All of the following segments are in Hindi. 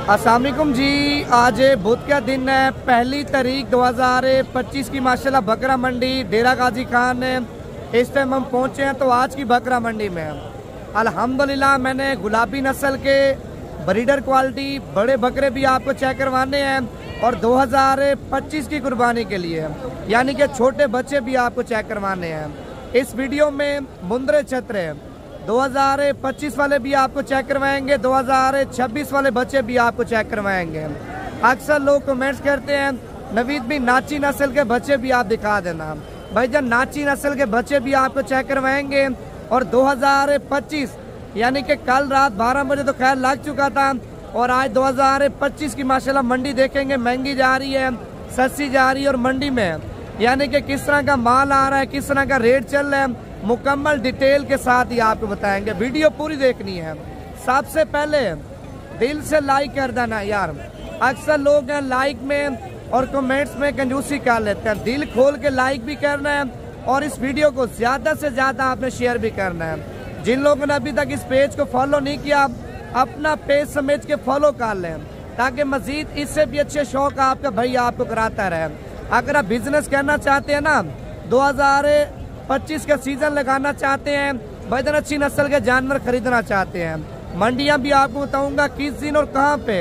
अस्सलाम वालेकुम जी। आज बुध का दिन है, 1 तारीख 2025 की माशाल्लाह बकरा मंडी डेरा गाजी खान। इस टाइम हम पहुंचे हैं तो आज की बकरा मंडी में अल्हम्दुलिल्लाह मैंने गुलाबी नस्ल के ब्रीडर क्वालिटी बड़े बकरे भी आपको चेक करवाने हैं और 2025 की कुर्बानी के लिए यानी कि छोटे बच्चे भी आपको चेक करवाने हैं। इस वीडियो में मुंद्रे छत्र 2025 वाले भी आपको चेक करवाएंगे, 2026 वाले बच्चे भी आपको चेक करवाएंगे। अक्सर लोग कमेंट्स करते हैं नवीद भी नाची नस्ल के बच्चे भी आप दिखा देना। भाईजान नाची नस्ल के बच्चे भी आपको चेक करवाएंगे और 2025 यानी कि कल रात 12 बजे तो खैर लग चुका था और आज 2025 की माशाल्लाह मंडी देखेंगे। महंगी जा रही है, सस्ती जा रही है और मंडी में यानी कि किस तरह का माल आ रहा है, किस तरह का रेट चल रहा है, मुकम्मल डिटेल के साथ ही आपको बताएंगे। वीडियो पूरी देखनी है। सबसे पहले दिल से लाइक कर देना यार। अक्सर लोग हैं लाइक में और कमेंट्स में कंजूसी कर लेते हैं। दिल खोल के लाइक भी करना है और इस वीडियो को ज्यादा से ज्यादा आपने शेयर भी करना है। जिन लोगों ने अभी तक इस पेज को फॉलो नहीं किया अपना पेज समझ के फॉलो कर लें ताकि मजीद इससे भी अच्छे शौक आपका भाई आपको कराता रहे। अगर आप बिजनेस करना चाहते हैं ना, 2025 का सीजन लगाना चाहते हैं, भाईजान अच्छी नस्ल के जानवर खरीदना चाहते हैं, मंडियां भी आपको बताऊंगा किस दिन और कहां पे,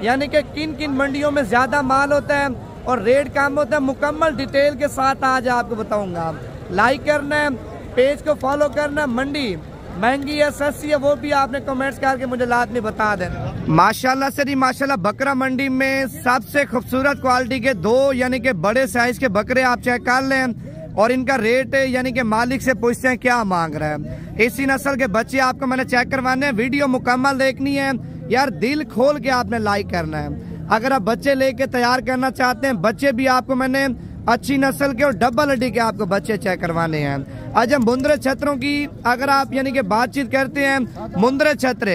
यानी कि किन किन मंडियों में ज्यादा माल होता है और रेट कम होता है, मुकम्मल डिटेल के साथ आज आपको बताऊंगा। लाइक करना है, पेज को फॉलो करना है। मंडी महंगी है सस्ती है वो भी आपने कमेंट्स करके मुझे लाजमी बता देना। माशाल्लाह से जी माशाल्लाह बकरा मंडी में सबसे खूबसूरत क्वालिटी के दो यानी कि बड़े साइज के बकरे आप चेक कर लें और इनका रेट यानी कि मालिक से पूछते हैं क्या मांग रहा है। इसी नस्ल के बच्चे आपको मैंने चेक करवाने हैं। वीडियो मुकम्मल देखनी है यार, दिल खोल के आपने लाइक करना है। अगर आप बच्चे लेके तैयार करना चाहते हैं, बच्चे भी आपको मैंने अच्छी नस्ल के और डबल हड्डी के आपको बच्चे चेक करवाने हैं। आज हम मुंद्रे छत्रों की अगर आप यानी कि बातचीत करते हैं, मुंद्रे छत्र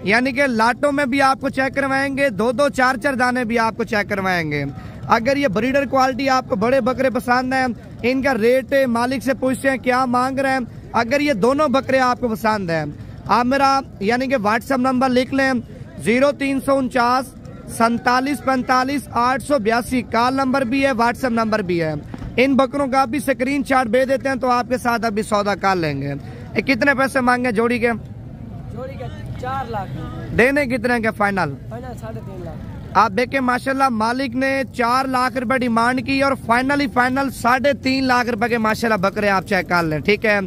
यानी कि लाटों में भी आपको चेक करवाएंगे, 2-2 4-4 दाने भी आपको चेक करवाएंगे। अगर ये ब्रीडर क्वालिटी आपको बड़े बकरे पसंद है, इनका रेट मालिक से पूछते हैं क्या मांग रहे हैं। अगर ये दोनों बकरे आपको पसंद है आप मेरा यानी कि व्हाट्सएप नंबर लिख लें 0349 47 45 882। कॉल नंबर भी है, व्हाट्सएप नंबर भी है। इन बकरों का भी स्क्रीन शॉट भेज देते हैं तो आपके साथ अभी सौदा कर लेंगे। कितने पैसे मांगे जोड़ी के? जोड़ी के 4 लाख देने कितने के फाइनल? 3.5 लाख। आप देखें माशाल्लाह मालिक ने 4 लाख रुपए डिमांड की और फाइनल 3.5 लाख रुपए के माशाल्लाह बकरे आप चेक कर लें। ठीक है,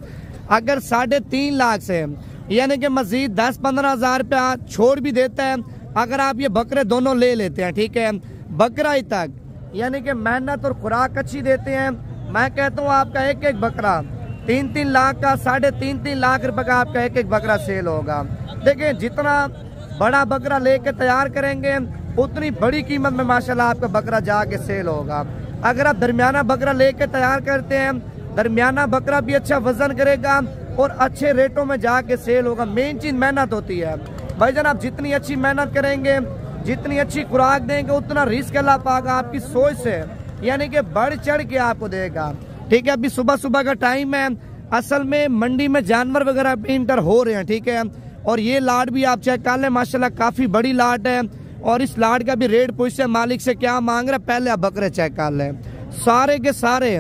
अगर 3.5 लाख से यानी कि मजीद 10-15 हजार रुपया छोड़ भी देता है अगर आप ये बकरे दोनों ले लेते हैं। ठीक है, बकरा ही तक यानी कि मेहनत और खुराक अच्छी देते हैं। मैं कहता हूँ आपका एक एक बकरा 3-3 लाख का 3.5 लाख रुपए का आपका एक एक बकरा सेल होगा। देखिए जितना बड़ा बकरा लेके तैयार करेंगे उतनी बड़ी कीमत में माशाल्लाह आपका बकरा जाके सेल होगा। अगर आप दरमियाना बकरा लेके तैयार करते हैं, दरमियाना बकरा भी अच्छा वजन करेगा और अच्छे रेटों में जाके सेल होगा। मेन चीज मेहनत होती है भाईजान। आप जितनी अच्छी मेहनत करेंगे, जितनी अच्छी खुराक देंगे, उतना रिस्क अल्लाह पाक आपकी सोच से यानी कि बढ़ चढ़ के आपको देगा। ठीक है, अभी सुबह सुबह का टाइम है। असल में मंडी में जानवर वगैरह भी इंटर हो रहे हैं। ठीक है, और ये लाट भी आप चेक कर लें माशाल्लाह काफी बड़ी लाट है और इस लाट का भी रेट पूछते हैं मालिक से क्या मांग रहा है। पहले आप बकरे चेक कर लें, सारे के सारे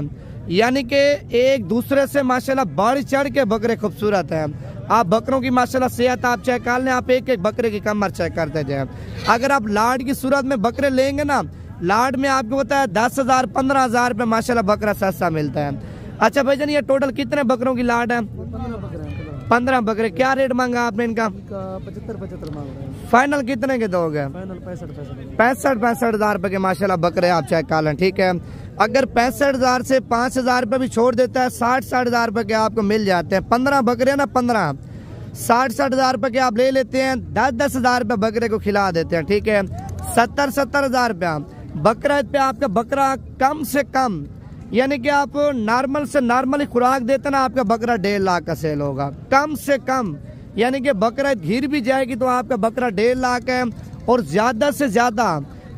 यानी कि एक दूसरे से माशाल्लाह बढ़ चढ़ के बकरे खूबसूरत हैं। आप बकरों की माशाल्लाह सेहत आप चेक कर लें, आप एक एक बकरे की कमर चेक करते जाए। अगर आप लाट की सूरत में बकरे लेंगे ना, लाट में आपको बताया 10,000 15,000 रुपये माशाल्लाह बकरा सस्ता मिलता है। अच्छा भाईजान ये टोटल कितने बकरों की लाट है? 15 बकरे। क्या रेट मांगा आपने इनका? 75 मांग रहे हैं। फाइनल कितने के दोगे? फाइनल 65 हजार रुपए के माशाल्लाह बकरे आप चेक कर लें। ठीक है, अगर 65,000 से 5,000 रुपए भी छोड़ देता है 60 हजार रुपए के आपको मिल जाते हैं। 15 बकरे ना 15 60 हजार रुपए के आप ले लेते हैं, 10 हजार रुपए बकरे को खिला देते हैं। ठीक है, 70 हजार रुपया बकरा पे आपका बकरा कम से कम यानी कि आप नॉर्मल से नॉर्मल खुराक देते ना आपका बकरा 1.5 लाख का सेल होगा कम से कम। यानी कि बकरा घिर भी जाएगी तो आपका बकरा 1.5 लाख है और ज्यादा से ज्यादा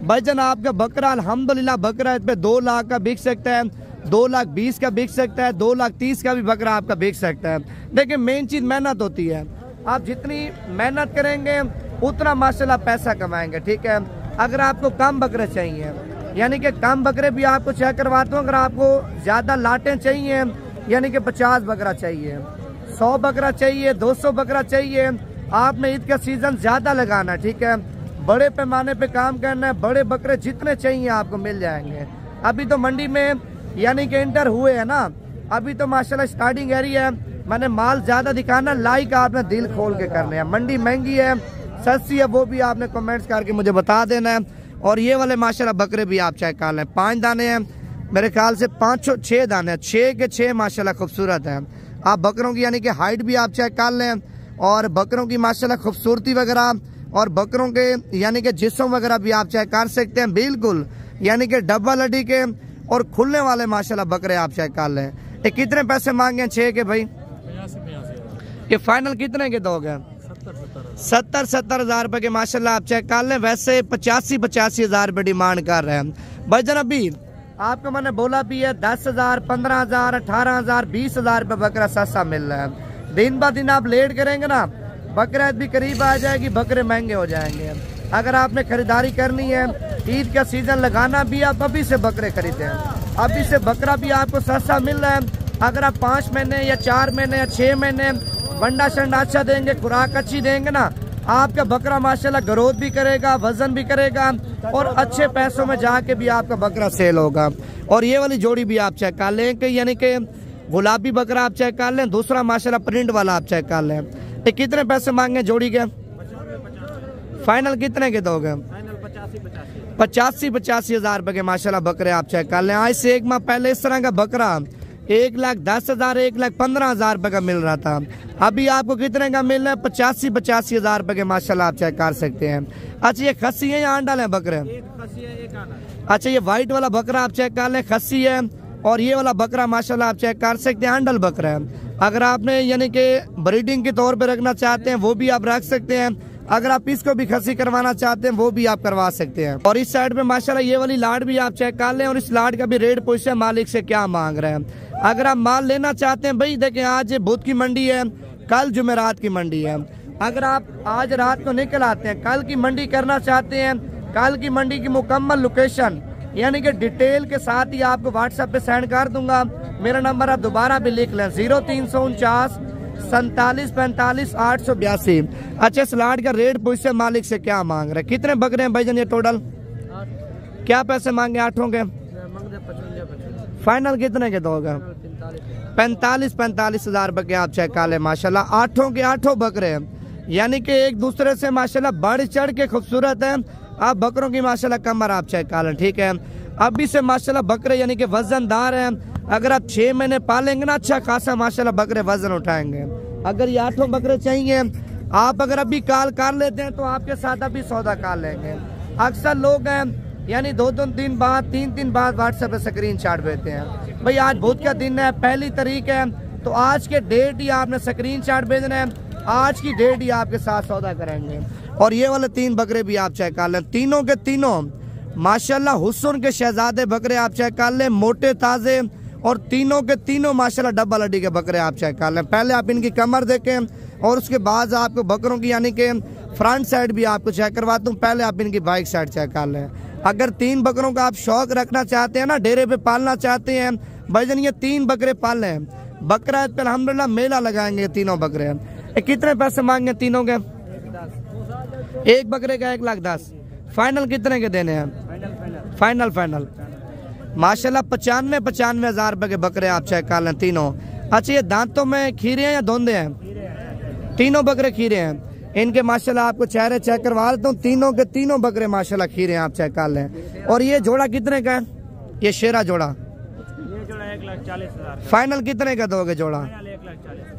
भाईजान आपका बकरा अल्हम्दुलिल्लाह बकरा पे 2 लाख का बिक सकता है, 2,20,000 का बिक सकता है, 2,30,000 का भी बकरा आपका बिक सकता है। देखिए मेन चीज मेहनत होती है। आप जितनी मेहनत करेंगे उतना माशाल्लाह पैसा कमाएंगे। ठीक है, अगर आपको कम बकरे चाहिए, यानी कि कम बकरे भी आपको चेक करवाता हूँ। अगर आपको ज़्यादा लाटें चाहिए, यानी कि 50 बकरा चाहिए, 100 बकरा चाहिए, 200 बकरा चाहिए, आपने ईद का सीज़न ज़्यादा लगाना। ठीक है, बड़े पैमाने पे काम करना है, बड़े बकरे जितने चाहिए आपको मिल जाएंगे। अभी तो मंडी में यानी कि इंटर हुए हैं ना, अभी तो माशाल्लाह स्टार्टिंग एरिया है। मैंने माल ज़्यादा दिखाना, लाइक आपने दिल खोल के करने हैं। मंडी महंगी है सस्ती है, वो भी आपने कमेंट्स करके मुझे बता देना है। और ये वाले माशाल्लाह बकरे भी आप चेक कर लें, 5 दाने हैं मेरे ख्याल से, 5-6 दाने हैं, 6 के 6 माशाल्लाह खूबसूरत हैं। आप बकरों की यानी कि हाइट भी आप चेक कर लें, और बकरों की माशाल्लाह खूबसूरती वगैरह, और बकरों के यानी कि जिस्म वगैरह भी आप चेक कर सकते हैं। बिल्कुल यानी कि डब्बा लड़ी के और खुलने वाले माशाल्लाह बकरे आप चेक कर लें। ये कितने पैसे मांगे 6 के भाई? ये फाइनल कितने के दोगे? 70 हज़ार रुपए के माशाल्लाह आप चेक कर लें। वैसे 85 हज़ार रुपए डिमांड कर रहे हैं भाईजान। अभी आपको मैंने बोला भी है 10 हज़ार, 15 हज़ार, 18 हज़ार, 20 हज़ार रुपये बकरा सस्ता मिल रहा है। दिन ब दिन आप लेट करेंगे ना, बकरा भी करीब आ जाएगी, बकरे महंगे हो जाएंगे। अगर आपने खरीदारी करनी है, ईद का सीजन लगाना भी, आप अभी से बकरे खरीदें, अभी से बकरा भी आपको सस्ता मिल रहा है। अगर आप 5 महीने या 4 महीने या 6 महीने बंडा शंडा अच्छा देंगे, खुराक अच्छी देंगे ना, आपका बकरा माशाल्लाह ग्रोथ भी करेगा, वजन भी करेगा, और अच्छे पैसों में जाके भी आपका बकरा सेल होगा। और ये वाली जोड़ी भी आप चेक कर लें कि यानी कि गुलाबी बकरा आप चेक कर लें, दूसरा माशाल्लाह प्रिंट वाला आप चेक कर लें। ये कितने पैसे मांगे जोड़ी के? फाइनल कितने के दोगे? 85 हज़ार रुपए के माशाल्लाह बकरे आप चेक कर लें। आज से 1 माह पहले इस तरह का बकरा 1,10,000, 1,15,000 रुपए का मिल रहा था। अभी आपको कितने का मिल रहा है? 85 हज़ार रुपए के माशाल्लाह आप चेक कर सकते हैं। अच्छा, ये खस्सी है या आंडल है बकरे? अच्छा, ये व्हाइट वाला बकरा आप चेक कर लें, खस्सी है। और ये वाला बकरा माशाल्लाह आप चेक कर सकते हैं, आंडल बकरा है। अगर आपने यानी कि ब्रीडिंग के तौर पे रखना चाहते हैं वो भी आप रख सकते हैं। अगर आप इसको भी खस्सी करवाना चाहते हैं वो भी आप करवा सकते हैं। और इस साइड पे माशाल्लाह ये वाली लाट भी आप चेक कर लें, और इस लाट का भी रेट पूछे मालिक से क्या मांग रहे हैं। अगर आप माल लेना चाहते हैं भाई, देखें आज बुध की मंडी है, कल जुमेरात की मंडी है। अगर आप आज रात को निकल आते हैं, कल की मंडी करना चाहते हैं, कल की मंडी की मुकम्मल लोकेशन यानी कि डिटेल के साथ ही आपको व्हाट्सएप पे सेंड कर दूंगा। मेरा नंबर आप दोबारा भी लिख लें, 0349 47 45 882। अच्छा, सलाड का रेट पूछे मालिक से क्या मांग रहे, कितने बकरे हैं भाईजान ये टोटल? क्या पैसे मांगे 8 के? फाइनल कितने के दोगे? 45 हज़ार रुपए के आप चेक कर ले माशाल्लाह। 8 के 8 बकरे हैं, यानी कि एक दूसरे से माशाल्लाह बढ़ चढ़ के खूबसूरत है। आप बकरों की माशाल्लाह कमर आप चेक कर लें। ठीक है, अभी से माशाल्लाह बकरे यानी कि वजनदार हैं। अगर आप 6 महीने पालेंगे ना, अच्छा खासा माशाल्लाह बकरे वजन उठाएंगे। अगर ये 8 बकरे चाहिए, आप अगर अभी कॉल कर लेते हैं तो आपके साथ अभी सौदा कर लेंगे। अक्सर लोग हैं यानी 2-2 दिन बाद, 3 बाद व्हाट्सएप पे स्क्रीन शॉट भेजते हैं, भाई आज बुध का दिन है, पहली तारीख है, तो आज के डेट ही आपने स्क्रीन शॉट भेजना है, आज की डेट ही आपके साथ सौदा करेंगे। और ये वाले 3 बकरे भी आप चेक कर लें, तीनों के तीनों माशाल्लाह हुस्न के शहजादे बकरे आप चेक कर लें, मोटे ताजे, और तीनों के तीनों माशाल्लाह डब्बा लड्डी के बकरे आप चेक कर लें। पहले आप इनकी कमर देखें और उसके बाद आपको बकरों की यानी कि फ्रंट साइड भी आपको चेक करवाता हूँ। पहले आप इनकी बाइक साइड चेक कर लें। अगर 3 बकरों का आप शौक रखना चाहते हैं ना, डेरे पे पालना चाहते हैं भाईजान, ये 3 बकरे पाल लें। बकरा पे अल्हम्दुलिल्लाह मेला लगाएंगे तीनों बकरे। कितने पैसे मांगे तीनों के? 1 बकरे का 1,10,000। फाइनल कितने के देने हैं? फाइनल माशाल्लाह 95 हज़ार रुपए के बकरे आप चेक कर लें तीनों। अच्छा, ये दांतों में खीरे हैं या धोंदे हैं? तीनों बकरे खीरे हैं। इनके माशाल्लाह आपको चेहरे चेक करवा देता हूँ, तीनों के तीनों बकरे माशाल्लाह खीरे हैं आप चेक कर लें। और ये जोड़ा कितने का है? ये शेरा जोड़ा 1,40,000। फाइनल कितने का दोगे जोड़ा?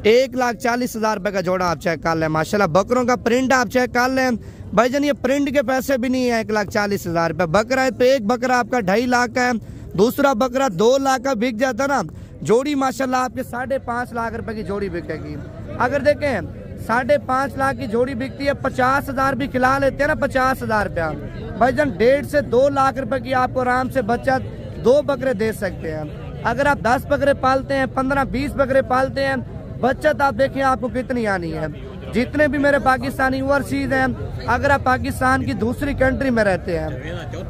1,40,000 रुपए का जोड़ा आप चेक कर लें माशाल्लाह। बकरों का प्रिंट आप चेक कर लें भाईजान, ये प्रिंट के पैसे भी नहीं है। 1,40,000 रुपए बकरा है, तो एक बकरा आपका 2.5 लाख का है, दूसरा बकरा 2 लाख का बिक जाता ना। जोड़ी माशाल्लाह आपके 5.5 लाख रुपए की जोड़ी बिकेगी। अगर देखें 5.5 लाख की जोड़ी बिकती है, 50,000 भी खिला लेते हैं ना, 50,000 रुपया भाईजान, 1.5 से 2 लाख रुपए की आपको आराम से बचत 2 बकरे दे सकते हैं। अगर आप 10 बकरे पालते हैं, 15-20 बकरे पालते हैं, बचत आप देखिए आपको कितनी आनी है। जितने भी मेरे पाकिस्तानी ओवरसीज हैं, अगर आप पाकिस्तान की दूसरी कंट्री में रहते हैं,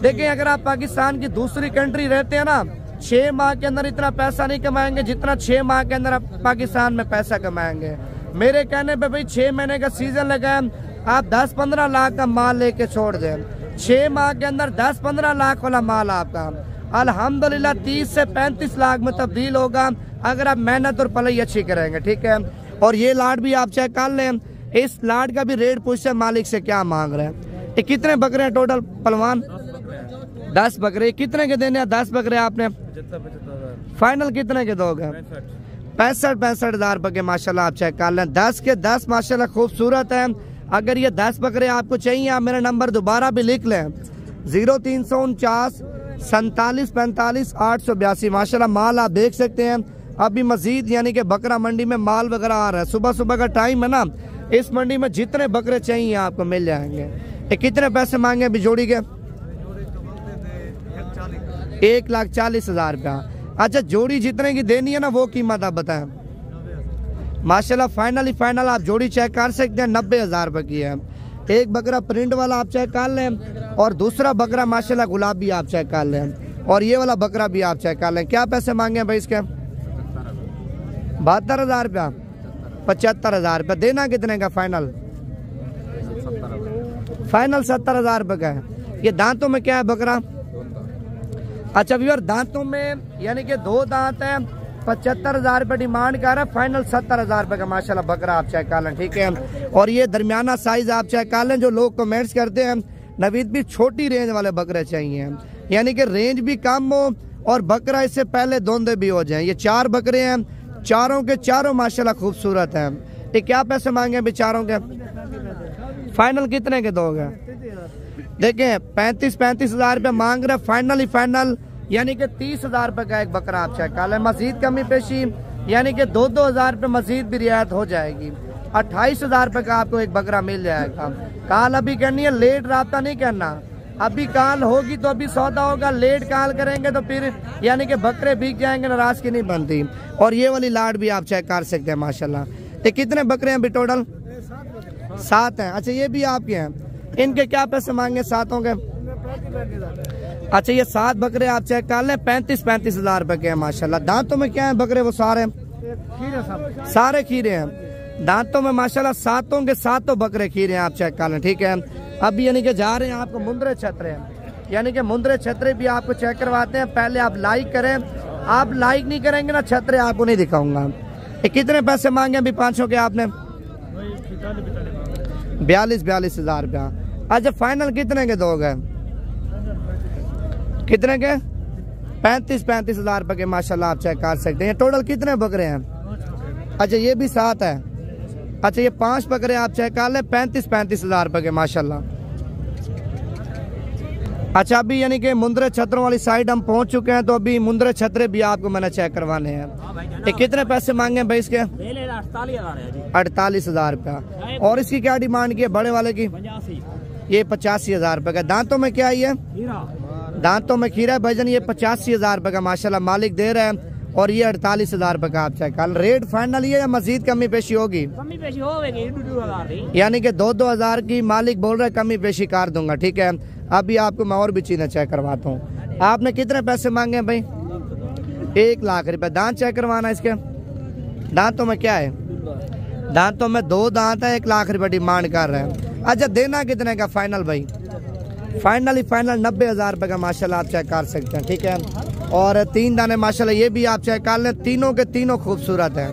देखिए अगर आप पाकिस्तान की दूसरी कंट्री रहते हैं ना, 6 माह के अंदर इतना पैसा नहीं कमाएंगे जितना 6 माह के अंदर आप पाकिस्तान में पैसा कमाएंगे। मेरे कहने पे भाई 6 महीने का सीजन लगा है, आप 10-15 लाख का माल लेके छोड़ दें। 6 माह के अंदर 10-15 लाख वाला माल आपका अल्हम्दुलिल्लाह 30 से 35 लाख में तब्दील होगा अगर आप मेहनत और पलाई अच्छी करेंगे, ठीक है। और ये लाट भी आप चेक कर लें, इस लाट का भी रेट पूछते हैं मालिक से क्या मांग रहे हैं। ये कितने बकरे हैं टोटल पहलवान? 10 बकरे। कितने के देने हैं 10 बकरे आपने? फाइनल कितने के दोगे? 65 हज़ार रुपए के माशाल्लाह आप चेक कर लें। 10 के 10 माशाल्लाह खूबसूरत है। अगर ये 10 बकरे आपको चाहिए, आप मेरा नंबर दोबारा भी लिख लें, 0349 47 45 882। माशाल्लाह माल आप देख सकते हैं। अभी मजीद यानी कि बकरा मंडी में माल वगैरह आ रहा है, सुबह सुबह का टाइम है ना, इस मंडी में जितने बकरे चाहिए आपको मिल जाएंगे। ये कितने पैसे मांगे अभी जोड़ी के? 1,40,000 रुपया। अच्छा, जोड़ी जितने की देनी है ना वो कीमत आप बताएं। माशाल्लाह फाइनल आप जोड़ी चेक कर सकते हैं, 90,000 रुपये की है। एक बकरा प्रिंट वाला आप चेक कर लें और दूसरा बकरा माशाल्लाह गुलाबी आप चेक कर लें और ये वाला बकरा भी आप चेक कर लें। क्या पैसे मांगे भाई इसके? 72,000 रुपया। 75,000 रुपया। देना कितने का फाइनल? फाइनल 70,000 रुपये का है। ये दांतों में क्या है बकरा? अच्छा व्यूअर, दांतों में यानी कि 2 दांत है, 75,000 रुपये डिमांड कर रहा है, फाइनल 70,000 रुपये का माशाल्लाह बकरा आप चेक कर लें, ठीक है। और ये दरमियाना साइज आप चेक कर लें। जो लोग कमेंट्स करते हैं नवीद भी छोटी रेंज वाले बकरे चाहिए, यानी कि रेंज भी कम हो और बकरा इससे पहले धोंदे भी हो जाए। ये 4 बकरे हैं, चारों के चारों माशाल्लाह खूबसूरत हैं। ये क्या पैसे मांगे बेचारों के? फाइनल कितने के दोगे? देखें 35 हज़ार रुपये मांग रहे, फाइनल यानी कि 30,000 रुपये का एक बकरा आप चेक कर लें। मजीद कमी पेशी यानी कि 2-2 हज़ार रुपये मजीद भी रियायत हो जाएगी। 28,000 रुपये का आपको एक बकरा मिल जाएगा। कॉल अभी करनी है, लेट राब्ता नहीं करना। अभी कॉल होगी तो अभी सौदा होगा, लेट कॉल करेंगे तो फिर यानी कि बकरे बिक जाएंगे, नाराज की नहीं बनती। और ये वाली लाट भी आप चेक कर सकते हैं माशाल्लाह। ये कितने बकरे हैं अभी टोटल? 7 हैं। अच्छा, ये भी आपके हैं। इनके क्या पैसे मांगे सातों के? अच्छा, ये 7 बकरे आप चेक कर लें, 35 हज़ार रुपए के हैं माशाल्लाह। दांतों में क्या है बकरे? वो सारे खीरे हैं दांतों में माशाल्लाह। 7 के 7 बकरे खीरे हैं आप चेक कर लें, ठीक है। अभी यानी कि जा रहे हैं आपको मुंद्रे छतरे हैं, यानी कि मुंद्रे छतरे भी आपको चेक करवाते हैं। पहले आप लाइक करें, आप लाइक नहीं करेंगे ना छतरे आपको नहीं दिखाऊंगा। ये कितने पैसे मांगे अभी 500 के आपने? 42 हज़ार रुपया। अच्छा, फाइनल कितने के दोगे? कितने के? 35 हज़ार रुपये के माशाल्लाह आप चेक कर सकते हैं। टोटल कितने बकरे हैं? अच्छा, ये भी 7 है। अच्छा, ये 5 बकरे आप चेक कर लें, 35 हज़ार रुपये के माशाल्लाह। अच्छा, अभी यानी कि मुंद्रे छतरों वाली साइड हम पहुंच चुके हैं, तो अभी मुंद्रे छतरे भी आपको मैंने चेक करवाने हैं। ये कितने पैसे मांगे भाई इसके? 48 हज़ार रुपया। और इसकी क्या डिमांड की है बड़े वाले की? ये 85 हज़ार रुपये का। दांतों में क्या है? दांतों में खीरा है भाईजान। ये 85 हज़ार रुपये का माशाल्लाह मालिक दे रहे हैं और ये 48 हज़ार रुपये का आप चेक कर। रेट फाइनल ये या मजीद कमी पेशी होगी? यानी कि 2-2 हज़ार की मालिक बोल रहे, कमी पेशी कर दूंगा, ठीक है। अभी आपको मैं और भी चीजें चेक करवाता हूँ। आपने कितने पैसे मांगे भाई? 1 लाख रुपए। दांत चेक करवाना इसके? दांतों में क्या है? दांतों में 2 दांत है, 1 लाख रुपए डिमांड कर रहे हैं। अच्छा, देना कितने का फाइनल भाई? फाइनल 90 हज़ार रुपये का माशाल्लाह आप चेक कर सकते हैं, ठीक है। और 3 दाने माशाल्लाह ये भी आप चेक कर लें, तीनों के तीनों खूबसूरत हैं।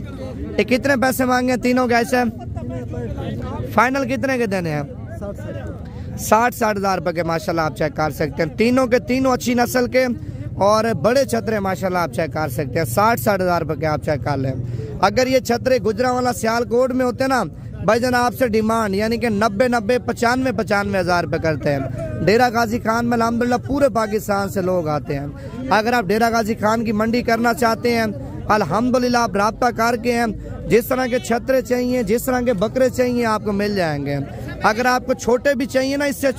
ये कितने पैसे मांगे तीनों के? ऐसे फाइनल कितने के देने हैं? 60 हज़ार रुपये के माशाल्लाह आप चेक कर सकते हैं। तीनों के तीनों अच्छी नस्ल के और बड़े छतरे माशाल्लाह आप चेक कर सकते हैं। 60 हज़ार रुपये के आप चेक कर लें। अगर ये छतरे गुजरांवाला सियालकोट में होते ना भाईजान, आपसे डिमांड यानी कि 90 95 हज़ार रुपये करते हैं। डेरा गाजी खान में अल्हम्दुलिल्लाह पूरे पाकिस्तान से लोग आते हैं। अगर आप डेरा गाजी खान की मंडी करना चाहते हैं, अल्हम्दुलिल्लाह आप राब्ता करके हैं, जिस तरह के छतरे चाहिए, जिस तरह के बकरे चाहिए आपको मिल जाएंगे। अगर आपको छोटे भी चाहिए ना, इससे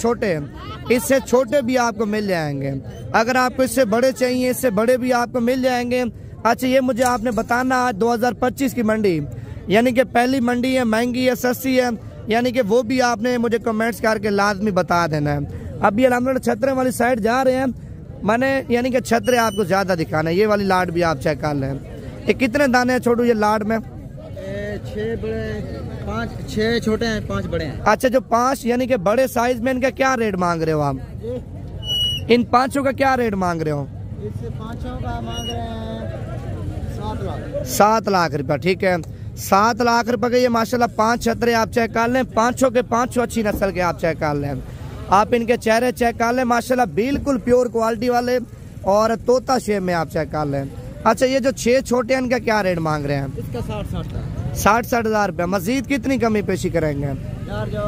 छोटे भी आपको मिल जाएंगे। अगर आपको इससे बड़े चाहिए, इससे बड़े भी आपको मिल जाएंगे। अच्छा, ये मुझे आपने बताना आज 2025 की मंडी यानी कि पहली मंडी है, महंगी है, सस्ती है, यानी कि वो भी आपने मुझे कमेंट्स करके लाजमी बता देना है। अभी अल्हम्दुलिल्लाह छतरे वाली साइड जा रहे हैं, मैंने यानी कि छतरे आपको ज़्यादा दिखाना है। ये वाली लाड भी आप चेक कर लें। ये कितने दाने हैं छोटू ये लाड में? 6 बड़े, 5 6 छोटे हैं, 5 बड़े हैं। अच्छा, जो 5 यानी कि बड़े साइज में, इनका क्या रेट मांग रहे हो आप? इन 5 का क्या रेट मांग रहे हो? इससे 5 का मांग रहे हैं 7 लाख। 7 लाख रुपया, ठीक है। 7 लाख रुपए के ये माशाल्लाह 5 छतरे आप चेक कर लें। 5 के 5 अच्छी नस्ल के आप चेक कर लें। आप इनके चेहरे चेक कर लें, माशाल्लाह बिल्कुल प्योर क्वालिटी वाले और तोता शेप में आप चेक कर लें। अच्छा, ये जो 6 छोटे हैं इनका क्या रेट मांग रहे हैं? इसका 60 हज़ार रुपया। मजीद कितनी कमी पेशी करेंगे यार? जो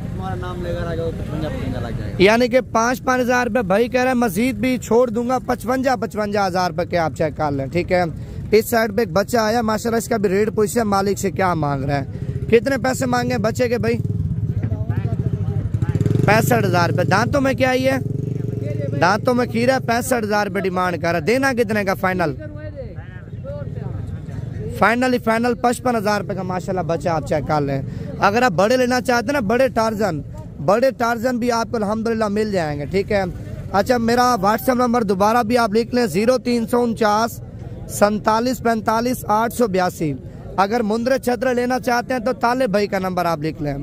तुम्हारा नाम लेकर आएगा 55 लग जाएगा। यानी कि 5 हज़ार रुपये भाई कह रहे हैं, मजीद भी छोड़ दूंगा। 55 हज़ार रुपये के आप चेक कर लें, ठीक है। इस साइड पे एक बच्चा आया माशाल्लाह, इसका भी रेट पूछे मालिक से क्या मांग रहा है। कितने पैसे मांगे बच्चे के भाई? 65 हज़ार रुपये। दांतों में क्या है? दांतों में खीरा। 65 हज़ार रुपये डिमांड कर रहा है। देना कितने का फाइनल? फाइनल 55 हज़ार रुपये का माशाल्लाह बच्चा आप चेक कर लें। अगर आप बड़े लेना चाहते हैं ना, बड़े टार्जन भी आपको अल्हम्दुलिल्लाह मिल जाएंगे, ठीक है। अच्छा, मेरा व्हाट्सएप नंबर दोबारा भी आप लिख लें, 0349 47 45 882। अगर मुंद्रे छत्र लेना चाहते हैं तो तालिब भाई का नंबर आप लिख लें,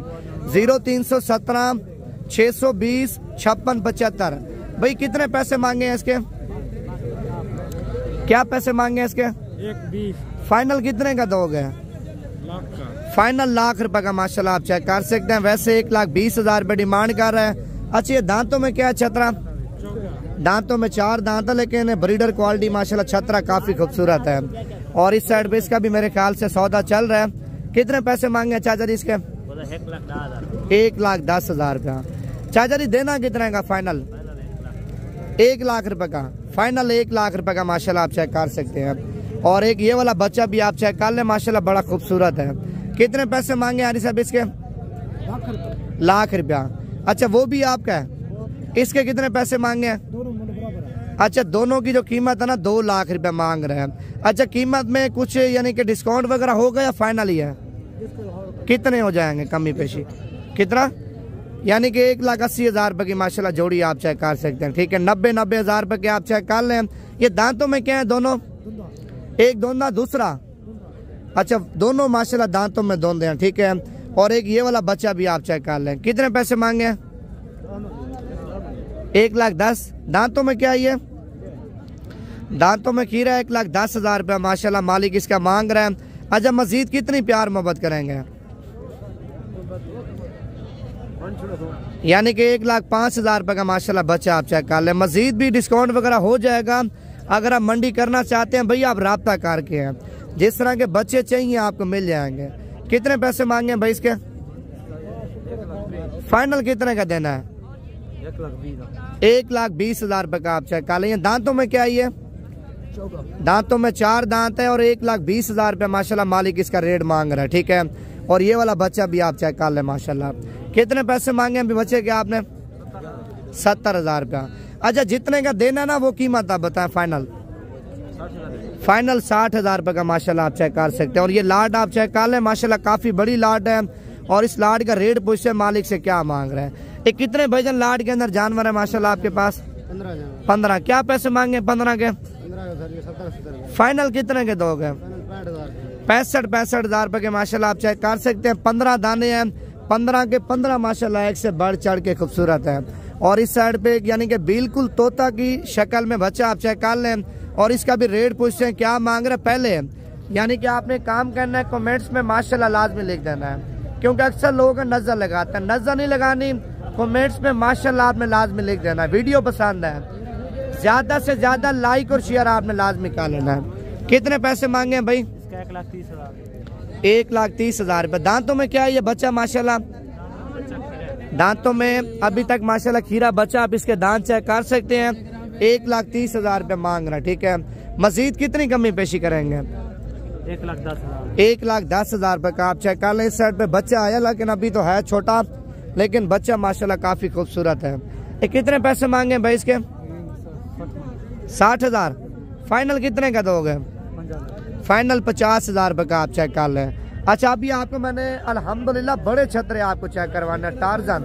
0317 620 56 75। भाई कितने पैसे मांगे हैं इसके? क्या पैसे मांगे हैं इसके? 120। फाइनल कितने का दोगे? फाइनल लाख रुपए का माशाल्लाह आप चेक कर सकते हैं। वैसे 1,20,000 रुपए डिमांड कर रहा है। अच्छा, ये दांतों में क्या है छतरा? दांतों में 4 दांत है, लेकिन ब्रीडर क्वालिटी माशाल्लाह छतरा काफी खूबसूरत है। और इस साइड पे इसका भी मेरे ख्याल से सौदा चल रहा है। कितने पैसे मांगे चाचा जी इसके? 1,10,000 रुपया। चाचा जी देना कितने का फाइनल? 1 लाख रुपए का फाइनल। 1 लाख रुपए का माशाल्लाह आप चेक कर सकते हैं। और एक ये वाला बच्चा भी आप चेक कर ले, माशाल्लाह बड़ा खूबसूरत है। कितने पैसे मांगे यानी साहब इसके? लाख रुपया। अच्छा, वो भी आपका है। इसके कितने पैसे मांगे हैं? अच्छा, दोनों की जो कीमत है ना 2 लाख रुपया मांग रहे हैं। अच्छा, कीमत में कुछ यानी कि डिस्काउंट वगैरह होगा या फाइनल ही है? कितने हो जाएंगे कमी पेशी? कितना? यानी कि 1,80,000 रुपए की माशाल्लाह जोड़ी आप चेक कर सकते हैं, ठीक है। 90 हज़ार रुपए के आप चेक कर लें। ये दांतों में क्या है दोनों? एक दोंदा, दूसरा? अच्छा, दोनों माशाल्लाह दांतों में दोंदे हैं, ठीक है। और एक ये वाला बच्चा भी आप चेक कर लें। कितने पैसे मांगे? 1,10,000। दांतों में क्या है? दांतों में खीरा। 1,10,000 रुपया माशाल्लाह मालिक इसका मांग रहा है। अच्छा, मजीद कितनी प्यार मोहब्बत करेंगे? यानी कि 1,05,000 रुपये का माशाल्लाह बच्चा आप चेक कर लें। मजीद भी डिस्काउंट वगैरह हो जाएगा। अगर आप मंडी करना चाहते हैं भैया, आप राब्ता करके हैं, जिस तरह के बच्चे चाहिए आपको मिल जाएंगे। कितने पैसे मांगे भाई इसके? फाइनल कितने का देना है? 1,20,000 रुपये का आप चेक कर लें। दांतों में क्या है? दांतों में 4 दांत है और 1,20,000 रुपये माशाल्लाह मालिक इसका रेट मांग रहा है, ठीक है। और ये वाला बच्चा भी आप चेक कर लें माशाल्लाह। कितने पैसे मांगे अभी बच्चे के आपने? 70,000 रुपया। अच्छा, जितने का देना ना वो कीमत आप बताएं फाइनल? फाइनल 60,000 रुपये का माशाल्लाह आप चेक कर सकते हैं। और ये लाट आप चेक कर लें, माशाल्लाह काफी बड़ी लाट है। और इस लाट का रेट पूछे मालिक से क्या मांग रहे हैं। ये कितने भजन लाट के अंदर जानवर है माशाल्लाह आपके पास? 15। क्या पैसे मांगे 15 के? फाइनल कितने के दोगे? 65 हज़ार रुपये के माशाल्लाह आप चेक कर सकते हैं। 15 दाने हैं, 15 के 15 माशाल्लाह एक से बढ़ चढ़ के खूबसूरत है। और इस साइड पे यानी कि बिल्कुल तोता की शक्ल में बच्चा आप चेक कर लें। और इसका भी रेट पूछते हैं क्या मांग रहे पहले, यानी कि आपने काम करना है कमेंट्स में माशाल्लाह लाजमी लिख देना है, क्योंकि अक्सर लोग नजर लगाते हैं। नजर नहीं लगानी, कमेंट्स में माशाल्लाह आपने लाजमी लिख देना है। वीडियो पसंद है ज्यादा से ज्यादा लाइक और शेयर आपने लाजमी कर लेना है। कितने पैसे मांगे हैं भाई? 1,30,000 रुपये। दांतों में क्या है ये बच्चा माशाल्लाह? दांतों में अभी तक माशाल्लाह खीरा बच्चा, आप इसके दांत चेक कर सकते हैं। 1,30,000 रुपये मांग रहा है, ठीक है। मजीद कितनी कमी पेशी करेंगे? 1,10,000 रुपये का आप चेक कर लें। इस साइड पे बच्चा आया, लेकिन अभी तो है छोटा, लेकिन बच्चा माशाल्लाह काफी खूबसूरत है। कितने पैसे मांगे भाई इसके? 60,000। फाइनल कितने का दोगे? फाइनल 50,000 रुपये का आप चेक कर लें। अच्छा अभी आपको मैंने अल्हम्दुलिल्लाह बड़े छतरे आपको चेक करवाने हैं, टार्जन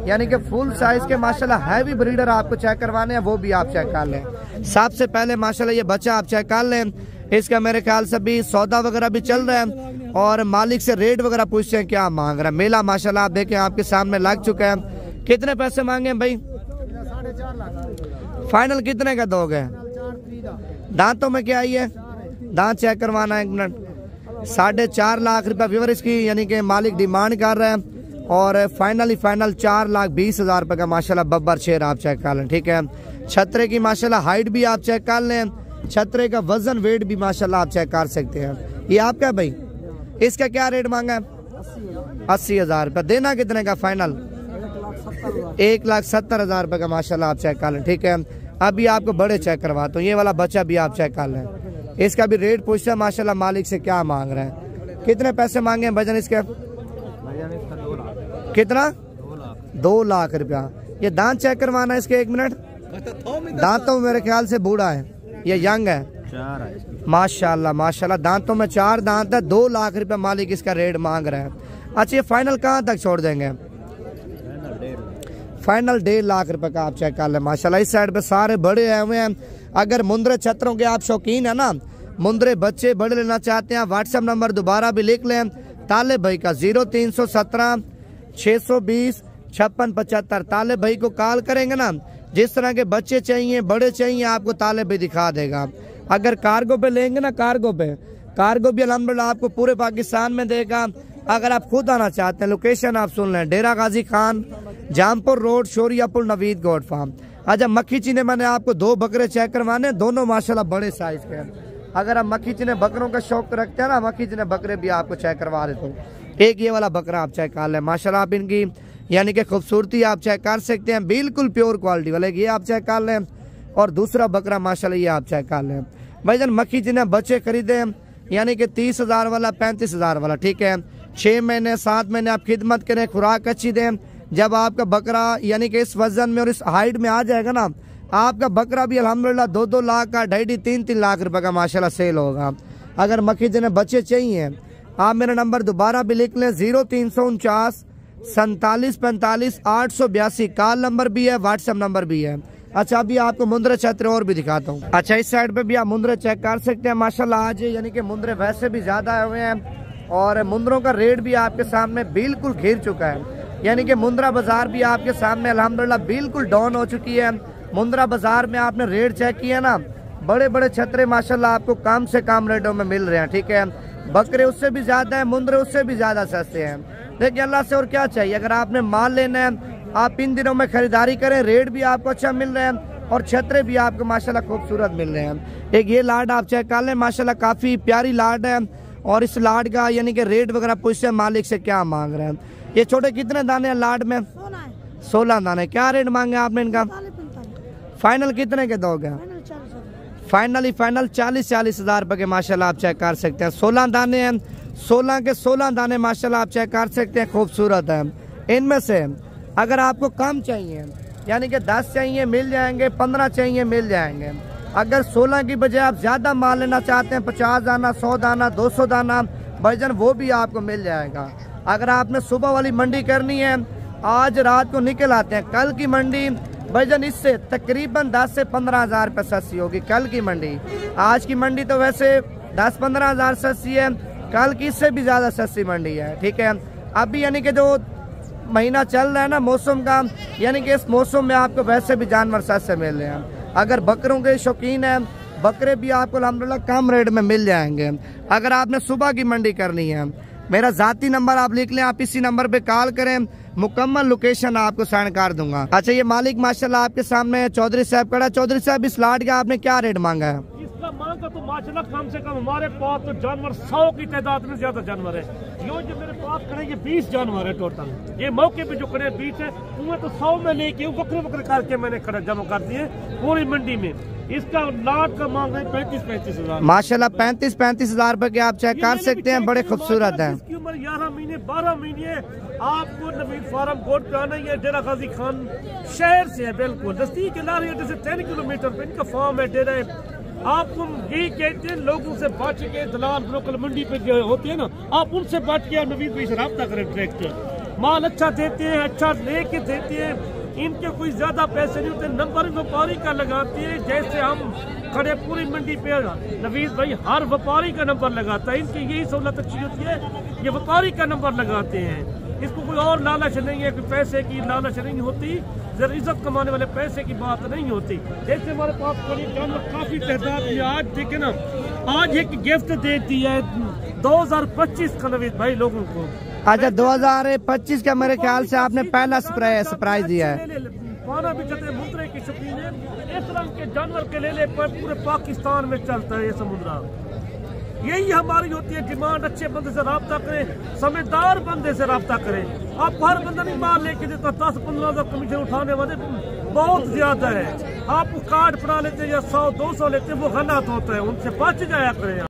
यानी कि फुल साइज के माशाल्लाह हैवी ब्रीडर आपको चेक करवाने हैं, वो भी आप चेक कर लें। सबसे पहले माशाल्लाह ये बच्चा आप चेक कर लें, इसका मेरे ख्याल से भी सौदा वगैरह भी चल रहा है और मालिक से रेट वगैरह पूछते हैं क्या मांग रहा है। मेला माशाल्लाह आप देखें आपके सामने लग चुका है। कितने पैसे मांगे हैं भाई? 4.5 लाख। फाइनल कितने का दोगे? दांतों में क्या आई है? दांत चेक करवाना है, एक मिनट। 4.5 लाख रुपया व्यूअर इसकी यानी कि मालिक डिमांड कर रहे हैं और फाइनल 4,20,000 रुपये का माशाल्लाह बब्बर शेर आप चेक कर लें, ठीक है। छतरे की माशाल्लाह हाइट भी आप चेक कर लें, छतरे का वजन वेट भी माशाल्लाह आप चेक कर सकते हैं। ये आपका भाई, इसका क्या रेट मांगा है? 80,000 रुपये। देना कितने का फाइनल? 1,70,000 रुपये का माशाल्लाह आप चेक कर लें, ठीक है। अभी आपको बड़े चेक करवाता हूँ, ये वाला बच्चा भी आप चेक कर लें, इसका भी रेट पूछता है माशाल्लाह मालिक से क्या मांग रहे हैं। कितने पैसे मांगे हैं भजन इसके? कितना? 2 लाख रुपया। ये दांत चेक करवाना है इसके, एक मिनट। दांतों में मेरे ख्याल से बूढ़ा है, ये यंग है माशाल्लाह माशाल्लाह। दांतों में 4 दांत है, 2 लाख रुपया मालिक इसका रेट मांग रहा है। अच्छा ये फाइनल कहाँ तक छोड़ देंगे? फाइनल 1.5 लाख रुपए का आप चेक कर लें माशाल्लाह। इस साइड पे सारे बड़े आए हुए हैं। अगर मुंदरे छतरों के आप शौकीन है ना, मुंदरे बच्चे बड़े लेना चाहते हैं, व्हाट्सएप नंबर दोबारा भी लिख लें ताले भाई का 0317 620 5675। ताले भाई को कॉल करेंगे ना, जिस तरह के बच्चे चाहिए बड़े चाहिए आपको ताले भी दिखा देगा। अगर कार्गो पे लेंगे ना, कार्गो भी अल्हम्दुलिल्लाह आपको पूरे पाकिस्तान में देगा। अगर आप खुद आना चाहते हैं, लोकेशन आप सुन लें, डेरा गाजी खान, जामपुर रोड, शोरियापुर, नवीद गोड फार्म। अच्छा मक्खी चीने मैंने आपको 2 बकरे चेक करवाने, दोनों माशाल्लाह बड़े साइज के हैं। अगर आप मक्खी चीने बकरों का शौक रखते हैं ना, मक्खी चीने बकरे भी आपको चेक करवा देता हूँ। एक ये वाला बकरा आप चेक कर लें माशाल्लाह, आप इनकी यानी कि खूबसूरती आप चेक कर सकते हैं, बिल्कुल प्योर क्वालिटी वाले, ये आप चेक कर लें। और दूसरा बकरा माशाल्लाह ये आप चेक कर लें। भाईजान मक्खी चीने बच्चे खरीदे यानी कि 30,000 वाला, 35,000 वाला, ठीक है। 6 महीने 7 महीने आप खिदमत करें, खुराक अच्छी दें। जब आपका बकरा यानी कि इस वजन में और इस हाइट में आ जाएगा ना, आपका बकरा भी अल्हम्दुलिल्लाह 2-2 लाख का, 2.5-3 लाख रुपए का माशाल्लाह सेल होगा। अगर मक्खी चीने बच्चे चाहिए आप मेरा नंबर दोबारा भी लिख लें, 0349 47 45 882। कॉल नंबर भी है, व्हाट्सएप नंबर भी है। अच्छा अभी आपको मुंदरे छतरे और भी दिखाता हूँ। अच्छा इस साइड पे भी आप मुंदरे चेक कर सकते हैं माशाल्लाह। आज यानी कि मुंदरे वैसे भी ज्यादा आए हुए हैं और मुंदरों का रेट भी आपके सामने बिल्कुल घिर चुका है। यानी कि मुंद्रा बाजार भी आपके सामने अल्हम्दुलिल्लाह बिल्कुल डाउन हो चुकी है। मुंद्रा बाजार में आपने रेट चेक किया ना, बड़े बड़े छतरे माशाल्लाह आपको कम से कम रेटों में मिल रहे हैं, ठीक है। बकरे उससे भी ज्यादा है, मुंदरे उससे भी ज्यादा सस्ते हैं। देखिए अल्लाह से और क्या चाहिए। अगर आपने माल लेना है आप इन दिनों में खरीदारी करें, रेट भी आपको अच्छा मिल रहे हैं और छतरे भी आपको माशाल्लाह खूबसूरत मिल रहे हैं। एक ये लाड आप चेक कर लें माशाल्लाह, काफी प्यारी लाड है और इस लाड का यानी कि रेट वगैरह पूछते हैं मालिक से क्या मांग रहे हैं। ये छोटे कितने दाने हैं लाड में? 16 दाने। क्या रेट मांगे आपने इनका? फाइनल कितने के दोगे? फाइनल 40,000 रुपए के माशाल्लाह आप चेक कर सकते हैं। 16 दाने हैं, 16 के 16 दाने माशाल्लाह आप चेक कर सकते हैं, खूबसूरत है। इनमें से अगर आपको कम चाहिए यानी कि 10 चाहिए मिल जाएंगे, 15 चाहिए मिल जाएंगे। अगर 16 की बजाय आप ज्यादा माल लेना चाहते हैं, 50 दाना, 100 दाना, 200 दाना भाईजान, वो भी आपको मिल जाएगा। अगर आपने सुबह वाली मंडी करनी है, आज रात को निकल आते हैं, कल की मंडी भाईजान इससे तकरीबन 10 से 15,000 रुपये सस्ती होगी कल की मंडी। आज की मंडी तो वैसे 10-15 हज़ार सस्ती है, कल की इससे भी ज्यादा सस्ती मंडी है, ठीक है। अभी यानी कि जो महीना चल रहा है ना मौसम का, यानी कि इस मौसम में आपको वैसे भी जानवर सस्ते मिल रहे हैं। अगर बकरों के शौकीन हैं, बकरे भी आपको अल्हम्दुलिल्लाह कम रेट में मिल जाएंगे। अगर आपने सुबह की मंडी करनी है, मेरा जाती नंबर आप लिख लें, आप इसी नंबर पे कॉल करें, मुकम्मल लोकेशन आपको सेंड कर दूंगा। अच्छा ये मालिक माशाल्लाह आपके सामने चौधरी साहब खड़ा। चौधरी साहब इस लाट का आपने क्या रेट मांगा है? इसका मांगा तो माशाल्लाह कम से कम हमारे पास तो जानवर 100 की तादाद में ज्यादा जानवर है। यो जो मेरे पास खड़े ये 20 जानवर है टोटल। ये मौके पे जो खड़े 20 है, उनमें तो 100 में लेके बकरे करके मैंने खड़े जमा कर दिए पूरी मंडी में। इसका लाट का मांग है 35 हज़ार माशाल्लाह। 35 हज़ार रुपए के आप चेक कर सकते हैं, बड़े खूबसूरत हैं। इसकी उम्र 11 महीने 12 महीने। आपको नवीद फार्म कोर्ट पे आना है, डेरा गाजी खान शहर से है, बिल्कुल नजदीक से 3 किलोमीटर पे इनका फार्म है। डेरा आप यही कहते हैं लोगों से बच के, दलाल ब्रोकर मंडी पे जो होते हैं ना, आप उनसे बच के नवीद भाई से रब्ता करें। ट्रैक्टर माल अच्छा देते हैं, अच्छा लेके देते हैं, इनके कोई ज्यादा पैसे नहीं होते। नंबर व्यापारी का लगाते हैं, जैसे हम खड़े पूरी मंडी पे नवीद भाई हर व्यापारी का नंबर लगाता है। इनकी यही सहूलत अच्छी होती है, ये व्यापारी का नंबर लगाते हैं। इसको कोई और लालच नहीं है, कोई पैसे की लालच नहीं होती, जरा इज्जत कमाने वाले पैसे की बात नहीं होती। जैसे हमारे पास करीब जानवर काफी तादाद में, आज देखे ना, आज एक गिफ्ट दे दिया है 2025 का नवीद भाई लोगों को। अच्छा 2025 का मेरे ख्याल से आपने पहला सरप्राइज दिया है। पाना भी चलते मुद्रे की शौकीन है, इस रंग के जानवर के ले पर पूरे पाकिस्तान में चलता है ये समुद्रा। यही हमारी होती है डिमांड, अच्छे बंदे से रब्ता करें, समझदार बंदे से रब्ता करें। आप हर बंदा नहीं माल लेके देता, 10-15 हज़ार कमीशन उठाने वाले बहुत ज्यादा है। आप कार्ड बना लेते हैं या 100-200 लेते हैं, वो गलत होता है, उनसे बच जाया करें।